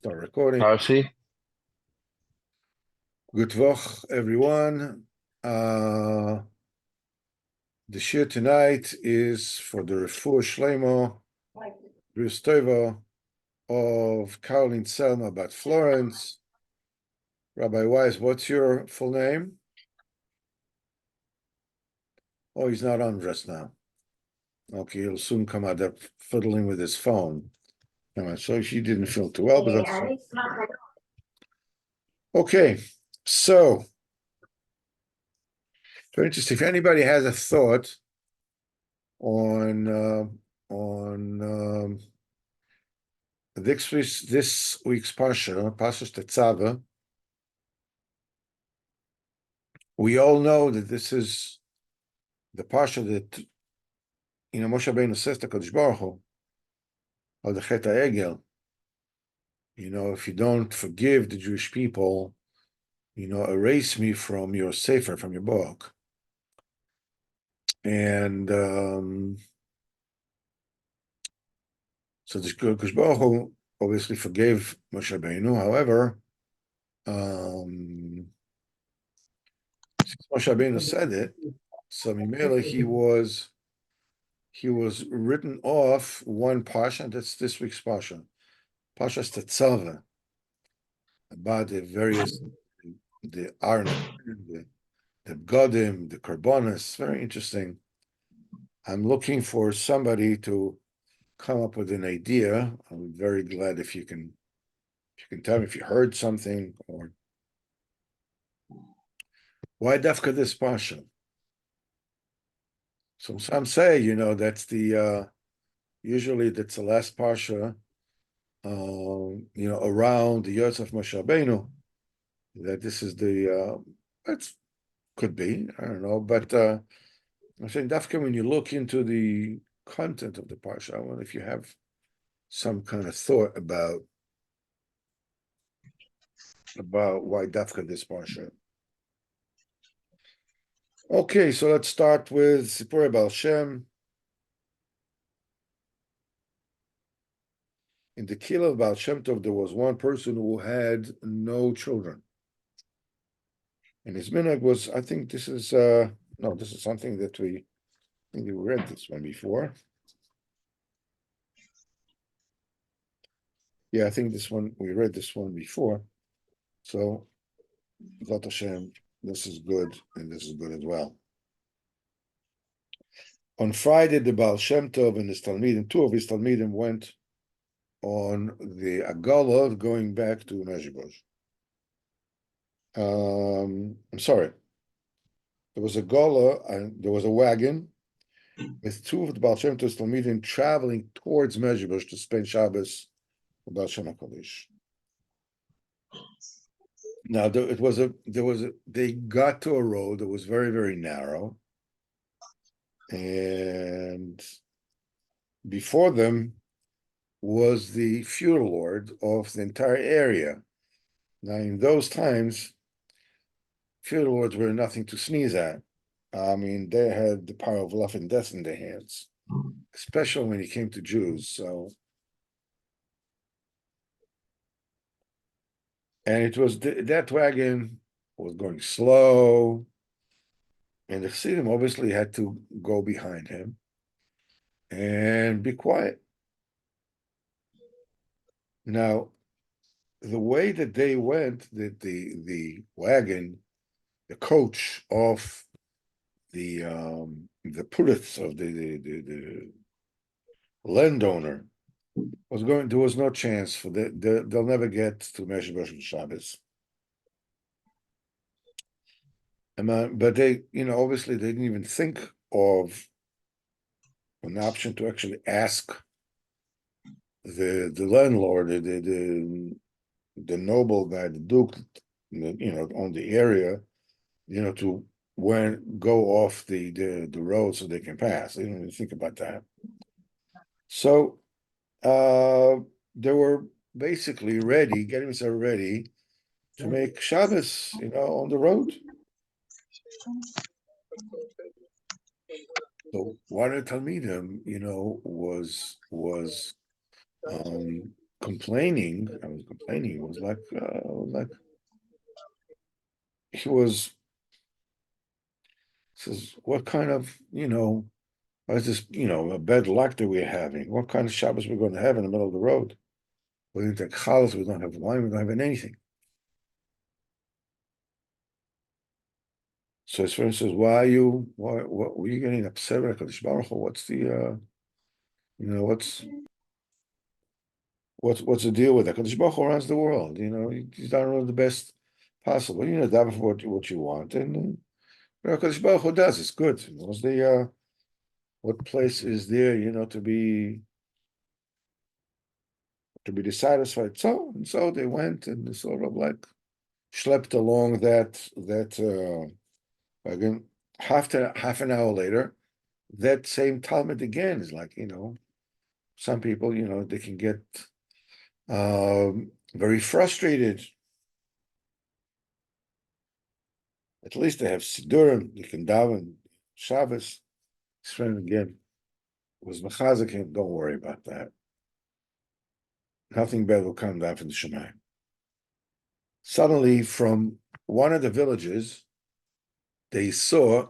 Start recording. Darcy? Good Woch, everyone. The shir tonight is for the Refuah Shleimo, Bris Tova of Caroline Selma Bat Florence. Rabbi Wise, what's your full name? Oh, he's not on just now. Okay, he'll soon come out there fiddling with his phone. So she didn't feel too well, but that's okay. So, very interesting. If anybody has a thought on this week's Pasha Tetzaveh, we all know that this is the Pasha that Moshe Rabbeinu says to Kadosh Baruch Hu, or the Chet HaEgel. If you don't forgive the Jewish people, erase me from your sefer, from your book. And so the Kadosh Baruch Hu obviously forgave Moshe Rabbeinu. However, since Moshe Rabbeinu said it, so Mimele he was written off one Pasha. That's this week's Pasha, Pasha's Tetzaveh, about the various the Arna, the Godim, the Karbonis. Very interesting. I'm looking for somebody to come up with an idea. I'm very glad if you can tell me if you heard something, or why Dafka this Pasha. So some say, that's the usually that's the last Pasha, around the years of Moshe Rabbeinu, that this is the that could be, I don't know, but I'm saying Dafka, when you look into the content of the Pasha, I wonder if you have some kind of thought about why Dafka this Pasha. Okay, so let's start with Sipurey Baal Shem. In the Kila of Baal Shem Tov, there was one person who had no children. And his minhag was, I think this is this is something that we read this one before. Yeah, I think we read this one before. So, V'at Hashem, this is good, and this is good as well. On Friday, the Baal Shem Tov and his Talmidim, two of his Talmidim went on the Agala going back to Mezhibos. I'm sorry. There was a Gala, and there was a wagon with two of the Baal Shem Tov's Talmidim traveling towards Mezhibos to spend Shabbos with Baal Shem HaKadosh. Now they got to a road that was very, very narrow, and before them was the feudal lord of the entire area. Now, in those times, feudal lords were nothing to sneeze at. I mean, they had the power of life and death in their hands, especially when it came to Jews. So, and it was that wagon was going slow, and the Chassidim obviously had to go behind him and be quiet. Now, the way that they went, that the wagon, the coach of the pulitz of the landowner was going. There was no chance for they'll never get to Mezhibos and Shabbos. But they, obviously they didn't even think of an option to actually ask the landlord, the noble guy, the duke, on the area, to go off the road so they can pass. They didn't even think about that. So they were basically getting themselves ready to make Shabbos, on the road. So one of the Talmidim, was complaining. It was like he was says, what kind of, what's this, a bad luck that we're having? What kind of Shabbos we're going to have in the middle of the road? We didn't take challahs, we don't have wine, we don't have anything. So his friend says, why are you getting upset with HaKadosh Baruch Hu? What's the, what's the deal with that? HaKadosh Baruch Hu runs the world, he's done the best possible. Daven for what you want, and HaKadosh Baruch Hu does, it's good. What's the, what place is there, to be dissatisfied? So they went and sort of like schlepped along that again, half an hour later, that same Talmud again is like, some people, they can get very frustrated. At least they have Sidurim, they can daven Shabbos. His friend again was mechazik him. Don't worry about that. Nothing bad will come down from the Shemayim. Suddenly, from one of the villages, they saw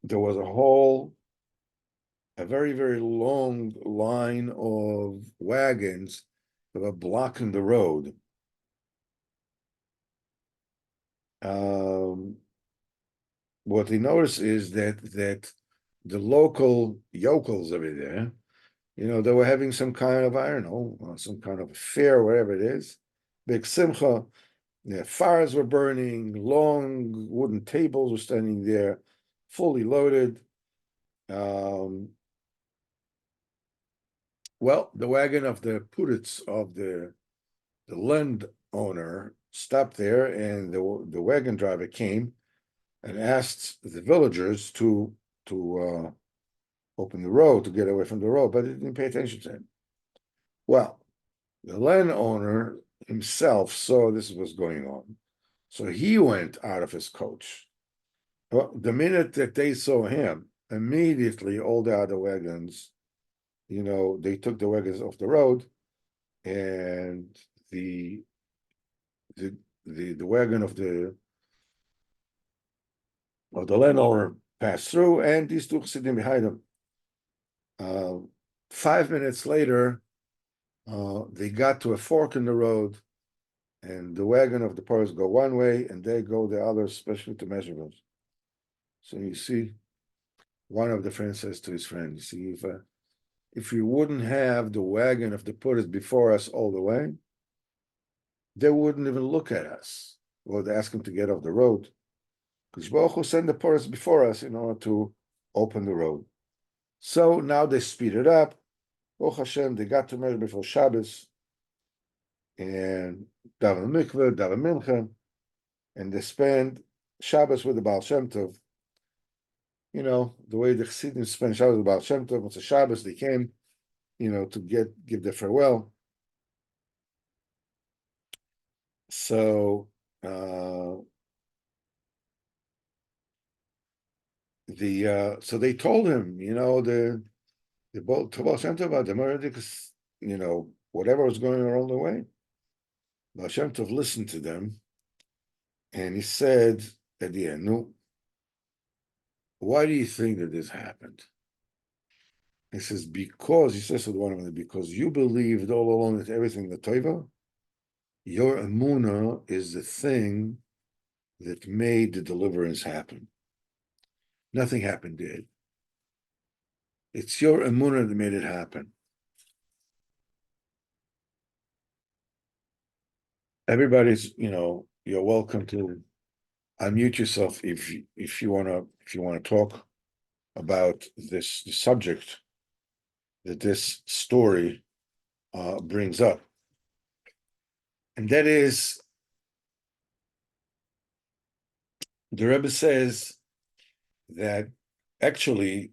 there was a very, very long line of wagons that were blocking the road. What they noticed is that the local yokels over there, they were having some kind of, I don't know, some kind of fair, whatever it is, big simcha. Fires were burning, long wooden tables were standing there, fully loaded. Well, the wagon of the Puritz of the landowner stopped there, and the wagon driver came and asked the villagers to open the road, to get away from the road, but they didn't pay attention to him. Well, the landowner himself saw this was going on, so he went out of his coach. Well, the minute that they saw him, immediately all the other wagons, they took the wagons off the road, and the wagon of the landowner passed through, and these two chassidim behind him. 5 minutes later, they got to a fork in the road, and the wagon of the Poros go one way, and they go the other, especially to measurables. So you see, one of the friends says to his friend, you see, if we wouldn't have the wagon of the Poros before us all the way, they wouldn't even look at us. We would ask them to get off the road. Because Baruch Hu sent the Poros before us in order to open the road. So now they speed it up. Baruch Hashem, they got to measure before Shabbos, and daven mikveh, daven mincha, and they spend Shabbos with the Baal Shem Tov. The way the Chassidim spend Shabbos with the Baal Shem Tov, it's a Shabbos, they came, to give their farewell. So so they told him, the Baal Shem Tov, the Meredith, whatever was going on all the way. Baal Shem Tov listened to them, and he said at the end, "No, why do you think that this happened?" He says, because, he says to one of them, because you believed all along that everything the Tova, your emunah is the thing that made the deliverance happen. Nothing happened, did. It's your emunah that made it happen. Everybody's, you're welcome to unmute yourself if you wanna talk about the subject that this story brings up, and that is, the Rebbe says that actually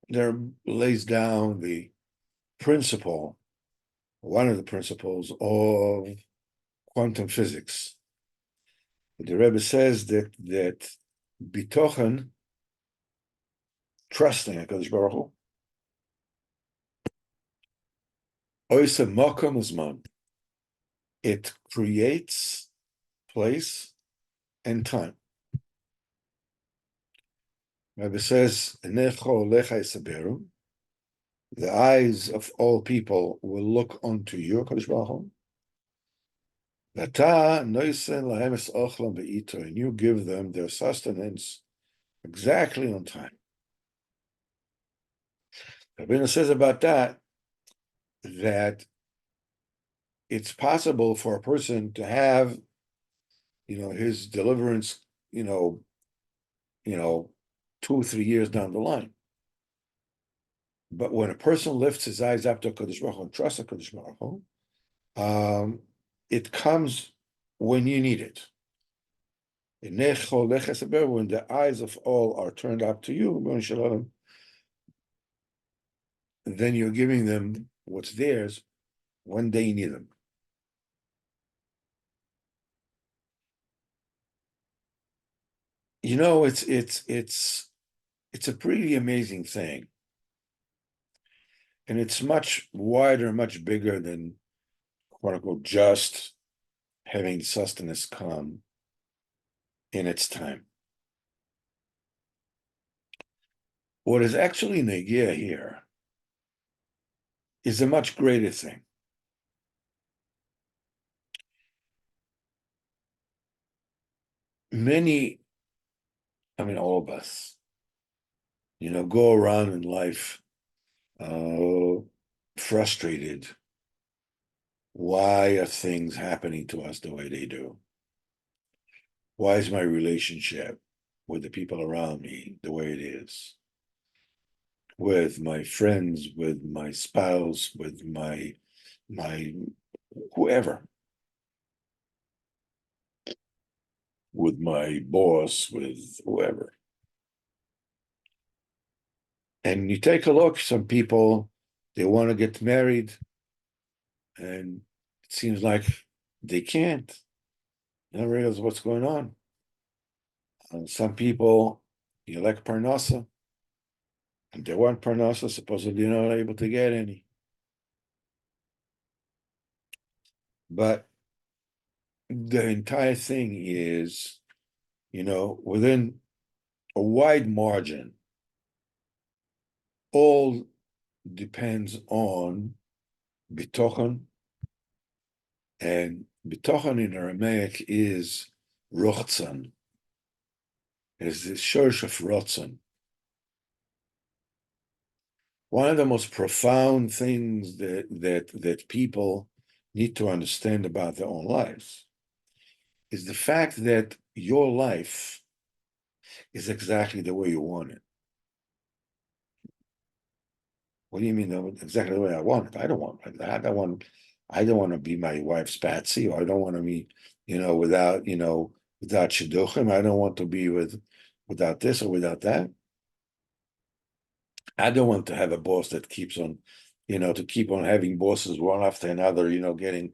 there lays down the principle, one of the principles of quantum physics. The Rebbe says that bitochen trusting HaKadosh Baruch Hu. Oise Makom Uzman. It creates place and time. Rabbi says, the eyes of all people will look unto you, HaKadosh Baruch Hu. And you give them their sustenance exactly on time. Rabbi says about that it's possible for a person to have, his deliverance, 2-3 years down the line. But when a person lifts his eyes up to Kodesh Baruch Hu and trusts Kodesh Baruch Hu, it comes when you need it. When the eyes of all are turned up to you, then you're giving them what's theirs when they need them. It's a pretty amazing thing, and it's much wider, much bigger than, quote unquote, just having sustenance come in its time. What is actually negia here is a much greater thing. Many, all of us, go around in life frustrated. Why are things happening to us the way they do? Why is my relationship with the people around me the way it is? With my friends, with my spouse, with my whoever, with my boss, with whoever. And you take a look, some people, they want to get married, and it seems like they can't. They don't realize what's going on. Some people, you like parnasa, and they want parnasa, supposedly you're not able to get any. But the entire thing is, within a wide margin, all depends on bitochen, and bitochen in Aramaic is rochzan. It's the shorsh of rotzon. One of the most profound things that people need to understand about their own lives is the fact that your life is exactly the way you want it. What do you mean exactly the way I want it? I don't want like that. I don't want to be my wife's patsy, or I don't want to be, without shidduchim. I don't want to be without this or without that. I don't want to have a boss that keeps on, to keep on having bosses one after another, getting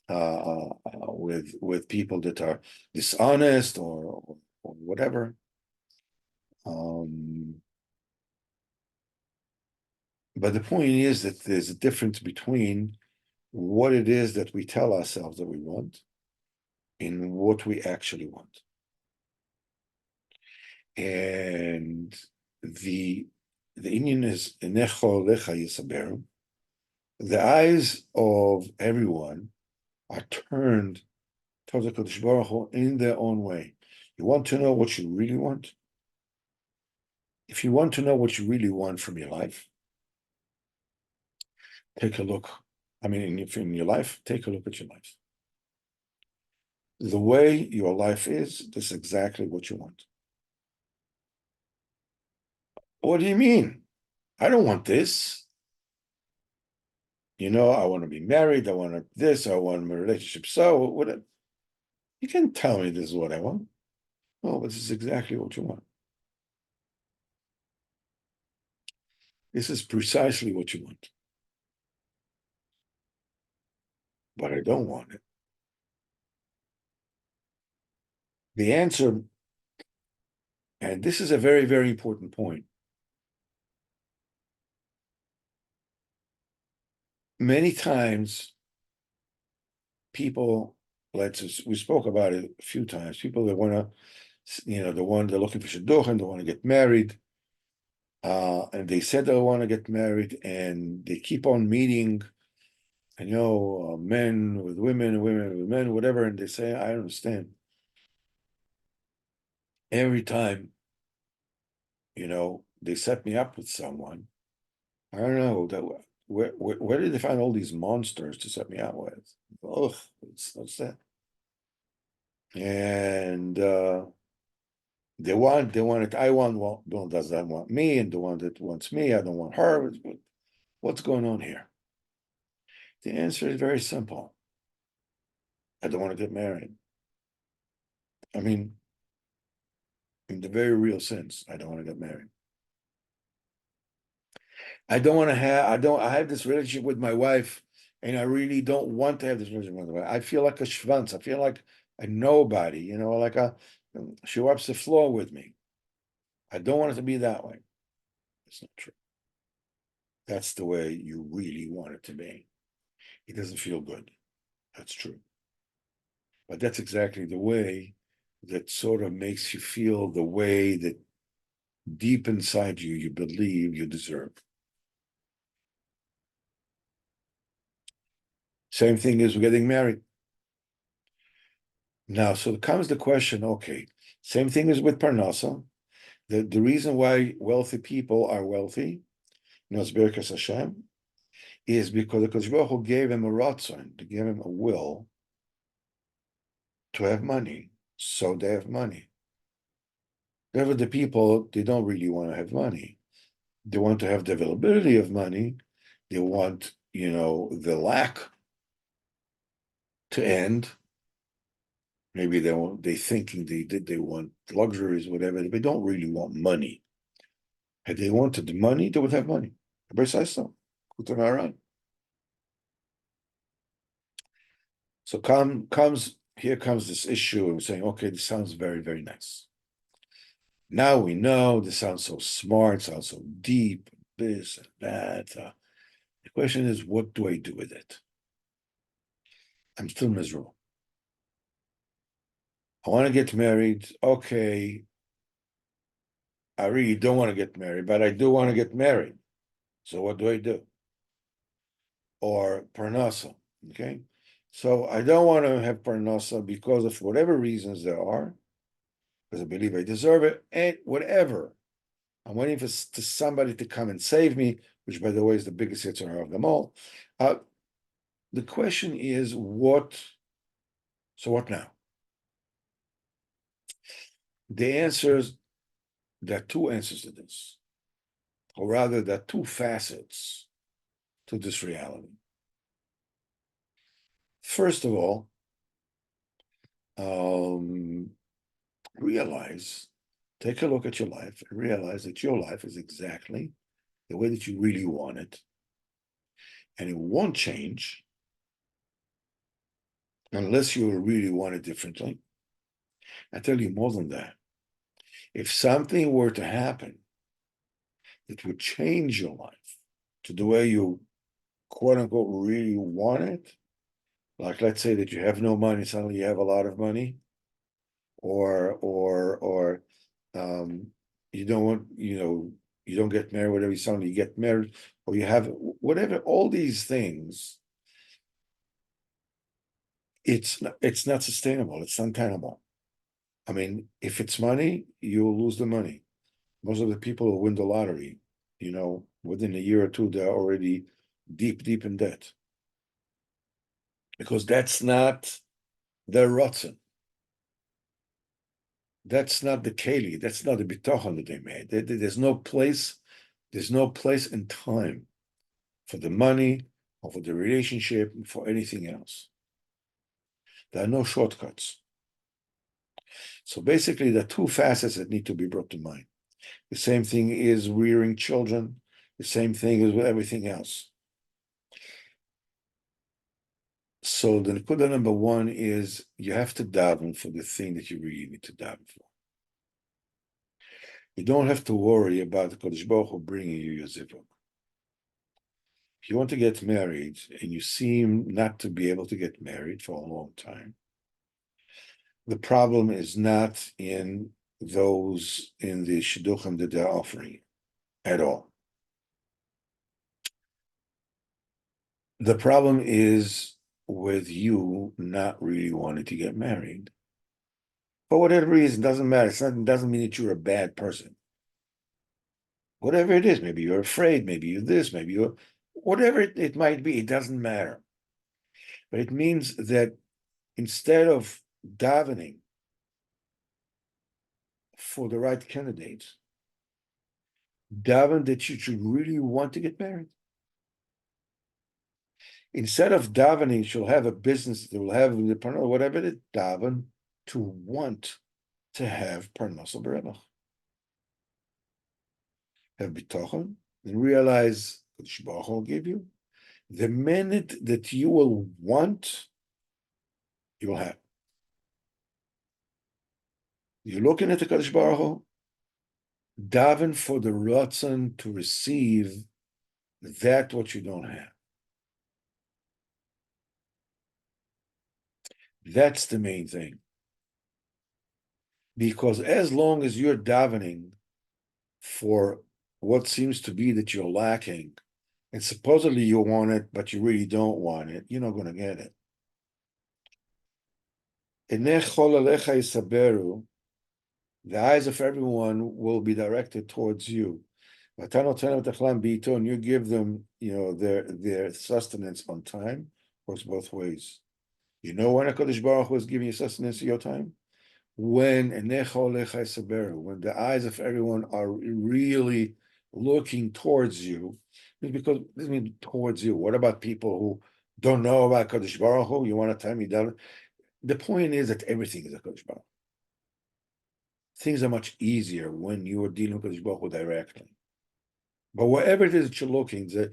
with people that are dishonest or whatever. But the point is that there's a difference between what it is that we tell ourselves that we want and what we actually want. And the Indian is Enecho Lecha Yisaberu. The eyes of everyone are turned towards the Kodesh Baruch Hu in their own way. You want to know what you really want? If you want to know what you really want from your life, take a look. If in your life, take a look at your life. The way your life is, this is exactly what you want. What do you mean? I don't want this. I want to be married. I want this. I want my relationship. So, what? You can tell me this is what I want. No, this is exactly what you want. This is precisely what you want. But I don't want it. The answer, and this is a very, very important point, many times people, we spoke about it a few times, people that want to, they're looking for shidduchim, they want to get married, and they said they want to get married, and they keep on meeting, men with women, women with men, whatever, and they say, I understand. Every time, they set me up with someone, I don't know, where did they find all these monsters to set me up with? Ugh, what's that? And they want it. I want one doesn't want me, and the one that wants me, I don't want her. What's going on here? The answer is very simple. I don't want to get married. I mean, in the very real sense, I don't want to get married. I have this relationship with my wife, and I really don't want to have this relationship with my wife. I feel like a schwanz. I feel like a nobody, she wipes the floor with me. I don't want it to be that way. It's not true. That's the way you really want it to be. It doesn't feel good. That's true. But that's exactly the way that sort of makes you feel the way that deep inside you believe you deserve. Same thing as getting married. Now, so comes the question, okay, same thing as with Parnasa. The reason why wealthy people are wealthy, Berkas Hashem, is because the Kodesh Baruch Hu gave him a ratzon, to give him a will to have money, so they have money. However, the people, they don't really want to have money. They want to have the availability of money. They want, the lack to end. Maybe they thinking they want luxuries, whatever. They don't really want money. Had they wanted the money, they would have money. Precisely. So here comes this issue of saying, okay, this sounds very, very nice. Now we know this sounds so smart, sounds so deep, this and that. The question is, what do I do with it? I'm still miserable. I want to get married. Okay. I really don't want to get married, but I do want to get married. So what do I do? Or parnasa, okay? So I don't want to have parnasa because of whatever reasons there are, because I believe I deserve it, and whatever. I'm waiting for somebody to come and save me, which, by the way, is the biggest yitzhar of them all. The question is, so what now? There are two answers to this, or rather, there are two facets to this reality. First of all, take a look at your life and realize that your life is exactly the way that you really want it. And it won't change unless you really want it differently. I tell you more than that. If something were to happen that would change your life to the way you, quote unquote, really want it, like let's say that you have no money, suddenly you have a lot of money, or you don't want, you don't get married, whatever, suddenly you get married, or you have whatever, all these things, it's not sustainable, it's untenable. I mean, if it's money, you'll lose the money. Most of the people who win the lottery, within a year or two, they're already deep in debt. Because that's not their rotzen. That's not the keli. That's not the bitachon that they made. There's no place in time for the money or for the relationship, for anything else. There are no shortcuts. So basically, there are two facets that need to be brought to mind. The same thing is rearing children. The same thing is with everything else. So the Nakuda number one is you have to daven for the thing that you really need to daven for. You don't have to worry about the Kodesh Baruch Hu bringing you your zivug. If you want to get married and you seem not to be able to get married for a long time, the problem is not in those in the shidduchim that they're offering at all. The problem is with you not really wanting to get married. For whatever reason, doesn't matter. It doesn't mean that you're a bad person. Whatever it is, maybe you're afraid, maybe you're this, maybe you're whatever it might be, it doesn't matter. But it means that instead of davening for the right candidate, daven that you should really want to get married. Instead of davening, she'll have a business that will have the partner, whatever it is, daven to want to have parnasa b'remach. Have bitachon and realize what Baruch will give you. The minute that you will want, you will have. You're looking at the Kadosh Baruch Hu, daven for the ratzon to receive that what you don't have. That's the main thing. Because as long as you're davening for what seems to be that you're lacking, and supposedly you want it, but you really don't want it, you're not going to get it. The eyes of everyone will be directed towards you. And you give them, their sustenance on time. Works both ways. You know when HaKadosh Baruch Hu is giving you sustenance in your time? When the eyes of everyone are really looking towards you, because this means towards you. What about people who don't know about Kadosh Baruch Hu? You want to tell me that? The point is that everything is a Kadosh Baruch Hu. Things are much easier when you are dealing with Kadosh Baruch Hu directly. But wherever it is that you're looking, in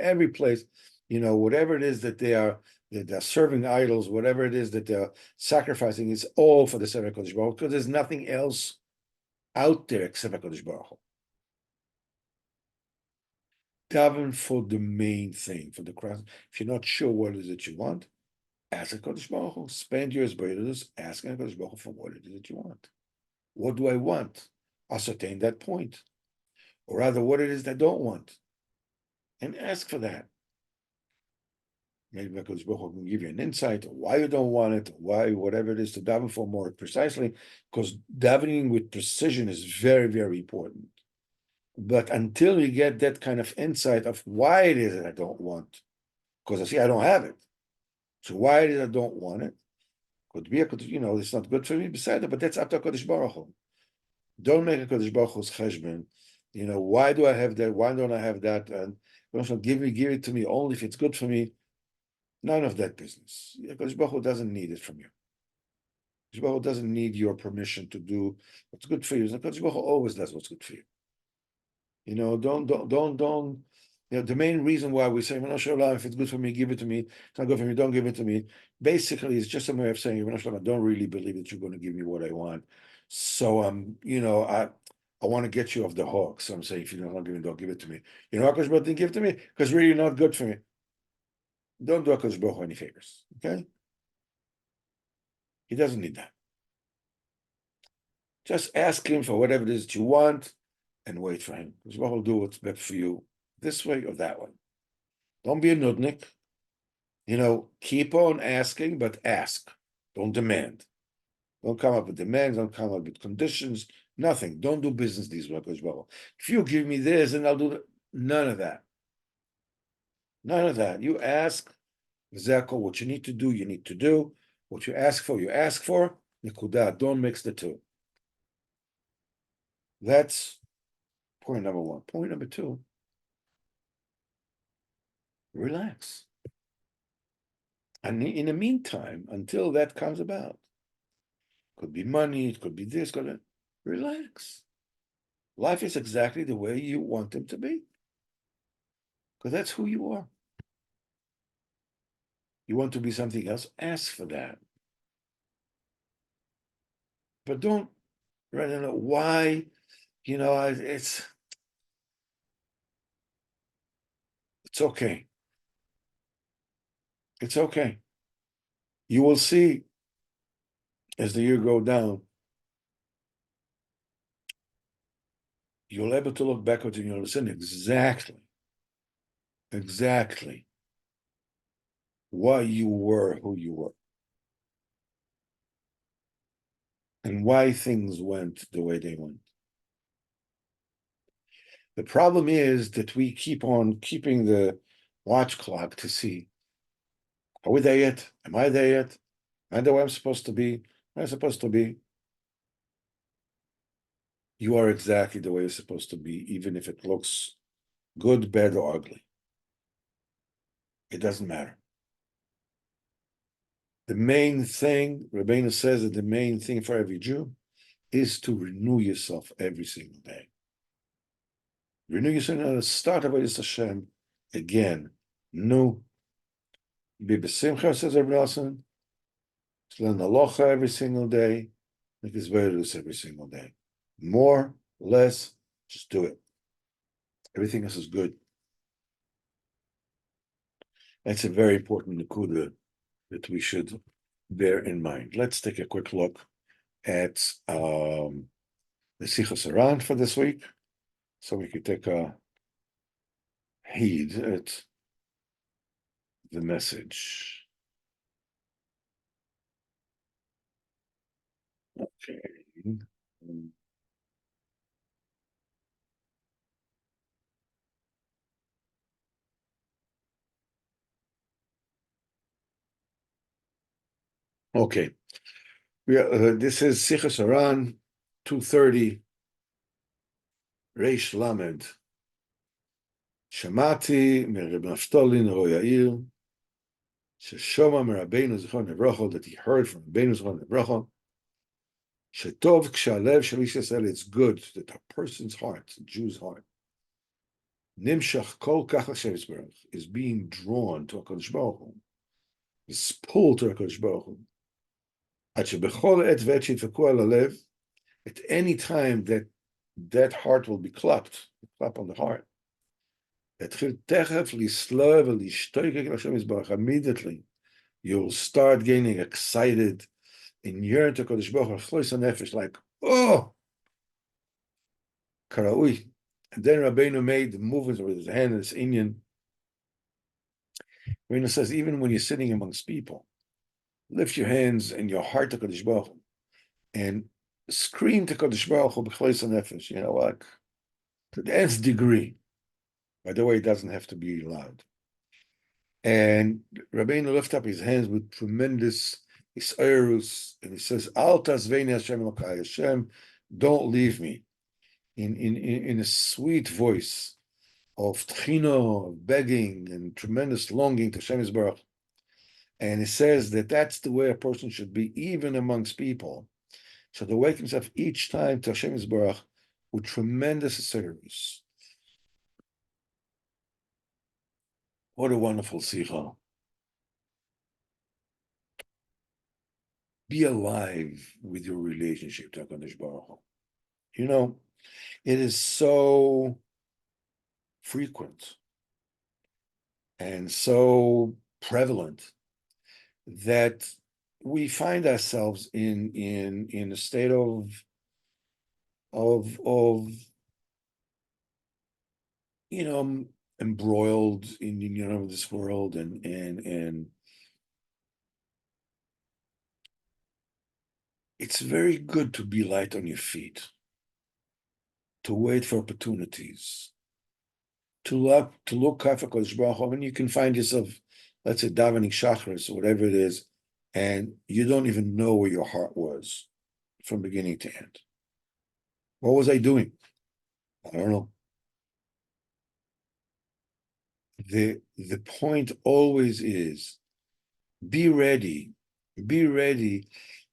every place, whatever it is that they're serving idols, whatever it is that they're sacrificing, it's all for the Sefer Kodesh Baruch Hu, because there's nothing else out there except Kodesh Baruch Hu. Daven for the main thing, for the cross. If you're not sure what it is that you want, ask Kodesh Baruch Hu. Spend your Esbeiros asking Kodesh Baruch Hu for what it is that you want. What do I want? Ascertain that point. Or rather, what it is that I don't want. And ask for that. Maybe Kodesh Baruch Hu can give you an insight of why you don't want it, why, whatever it is, to daven for more precisely, because davening with precision is very, very important. But until you get that kind of insight of why it is that I don't want, because I see I don't have it. So why it is I don't want it? Could be, it's not good for me, beside it, but that's up to Kodesh Baruch Hu. Don't make a Kodesh Baruch Hu's cheshbon. Why do I have that? Why don't I have that? And give it to me only if it's good for me. None of that business. Kodesh Baruch Hu doesn't need it from you. Kodesh Baruch Hu doesn't need your permission to do what's good for you. Kodesh Baruch Hu always does what's good for you. Don't. The main reason why we say, if it's good for me, give it to me. It's not good for me, don't give it to me. Basically, it's just a way of saying, I don't really believe that you're going to give me what I want. So I want to get you off the hook. So I'm saying, if you don't give it, don't give it to me. You know, Hakadosh Baruch Hu didn't give it to me because really not good for me. Don't do Hakadosh Baruch Hu any favors. Okay? He doesn't need that. Just ask him for whatever it is that you want, and wait for him. Hakadosh Baruch Hu will do what's best for you, this way or that way. Don't be a nudnik. Keep on asking, but ask. Don't demand. Don't come up with demands. Don't come up with conditions. Nothing. Don't do business these ways. If you give me this, and I'll do that. None of that. None of that. You ask, exactly what you need to do, you need to do. What you ask for. Nikudah. Don't mix the two. That's point number one. Point number two, relax. And in the meantime, until that comes about, could be money, it could be this, relax. Life is exactly the way you want them to be. Because that's who you are. You want to be something else, ask for that. But don't, right, know why, it's, It's okay. It's okay. You will see as the year go down, you'll able to look backwards and you'll understand exactly why you were who you were and why things went the way they went. The problem is that we keep on keeping the watch clock to see, are we there yet? Am I there yet? Am I the way I'm supposed to be? Am I supposed to be? You are exactly the way you're supposed to be, even if it looks good, bad, or ugly. It doesn't matter. The main thing, Rabbeinu says that the main thing for every Jew is to renew yourself every single day. Renew yourself at the start of Avodas Hashem again. New. Be b'simcha, says Rabbi Nosson. Learn the halacha every single day. Make his virus every single day. More, less, just do it. Everything else is good. That's a very important nekuda that we should bear in mind. Let's take a quick look at the Sichos Haran for this week, so we could take a heed at the message. Okay. Okay. This is Sichos Haran 230 Reish Lamed. שמעתי מרב נפתולין רו יאיר, ששומע מרבינו זכרון לברכה, that he heard from רבינו זכרון לברכה, שטוב כשהלב של איש ישראל, it's good that a person's heart, a Jew's heart, נמשך כל כך השם יתברך, is being drawn to הקדוש ברוך הוא, is pulled to הקדוש ברוך הוא, עד שבכל עת ועת שידפקו על הלב, at any time that heart will be clapped on the heart, immediately you'll start getting excited and yearn to Kodesh Baruch Hu, like, oh, karaui. And then Rabbeinu made the movement with his hand in this Indian. Rabbeinu says, even when you're sitting amongst people, lift your hands and your heart to Kodesh Baruch Hu and scream to Kodesh Baruch Hu, like to the nth degree. By the way, it doesn't have to be loud. And Rabbeinu lifted up his hands with tremendous isairus, and he says, Al tazveini Hashem Elokai, Hashem, don't leave me. In a sweet voice of tchino, of begging, and tremendous longing to Hashem Yisbarach. And he says that that's the way a person should be, even amongst people. So to wake himself each time to Hashem Yisbarach with tremendous isairus. What a wonderful sicha. Be alive with your relationship to HaKadosh Baruch Hu. You know, it is so frequent and so prevalent that we find ourselves in a state of embroiled in this world and it's very good to be light on your feet, to wait for opportunities, to look out for Kodesh Baruch Hu. When you can find yourself, let's say, davening shachris or whatever it is, and you don't even know where your heart was from beginning to end. What was I doing? I don't know. The point always is, be ready,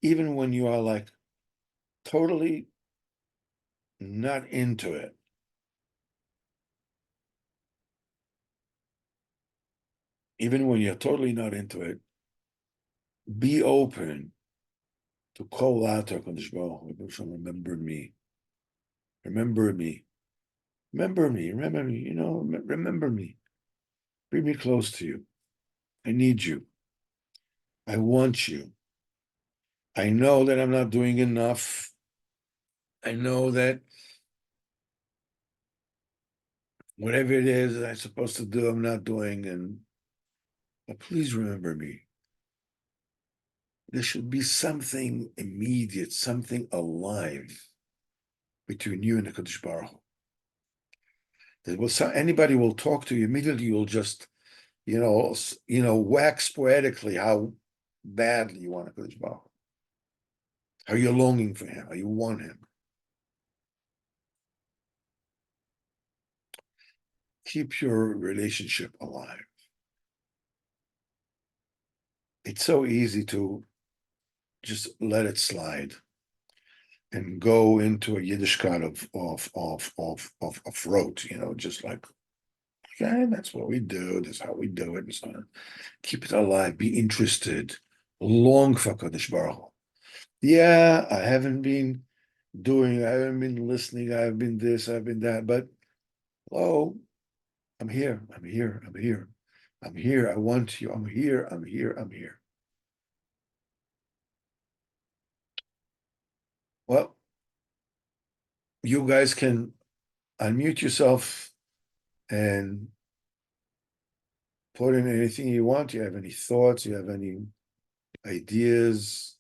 even when you are like totally not into it. Even when you're totally not into it, be open to call out to HaKadosh Baruch Hu, remember me, remember me, remember me, remember me. Bring me close to you. I need you. I want you. I know that I'm not doing enough. I know that whatever it is that I'm supposed to do, I'm not doing. But please remember me. There should be something immediate, something alive between you and the Kadosh Baruch Hu. Anybody will talk to you immediately. You'll just, wax sporadically how badly you want Kadosh Baruch Hu, how you're longing for him, how you want him. Keep your relationship alive. It's so easy to just let it slide and go into a Yiddishkeit of rote, just like, okay, that's what we do, that's how we do it, and so on. Keep it alive, be interested, long for Kadosh Baruch Hu. Yeah, I haven't been listening, I've been this, I've been that, but hello, I'm here, I'm here, I'm here, I'm here, I want you, I'm here, I'm here, I'm here. Well, you guys can unmute yourself and put in anything you want. You have any thoughts? You have any ideas?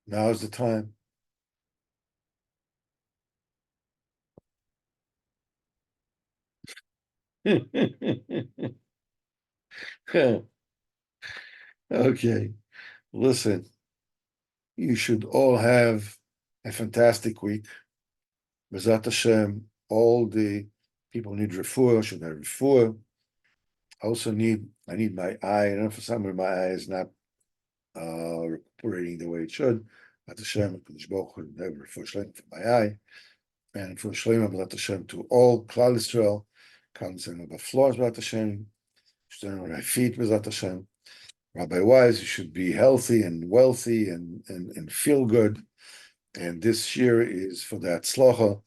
Now's the time. Okay, listen, you should all have a fantastic week. B'ezrat Hashem, all the people who need refuah should have refuah. I need my eye. I know for some reason my eye is not recuperating the way it should. B'ezrat Hashem, Kadosh Baruch Hu have refuah shlema for my eye, and for shlema B'ezrat Hashem to all Klal Yisrael. Comes in the floors B'ezrat Hashem. Stand on my feet B'ezrat Hashem. Rabbi Wise, you should be healthy and wealthy and feel good. And this year is for the Hatzlacha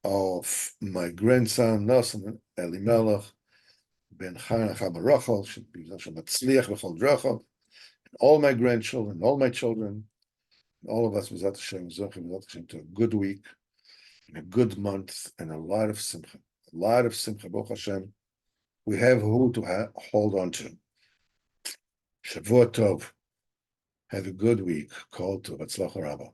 of my grandson, Nasan Elimelech, Ben Chana Chabarachal, should be Matzliach B'chol Drachal, all my grandchildren, all my children, all of us, B'ezrat Hashem, B'ezrat Hashem, to a good week, and a good month, and a lot of simcha. Baruch Hashem. We have who to hold on to. Shavua Tov. Have a good week. Kol Tov. Hatzlacha Rabbah.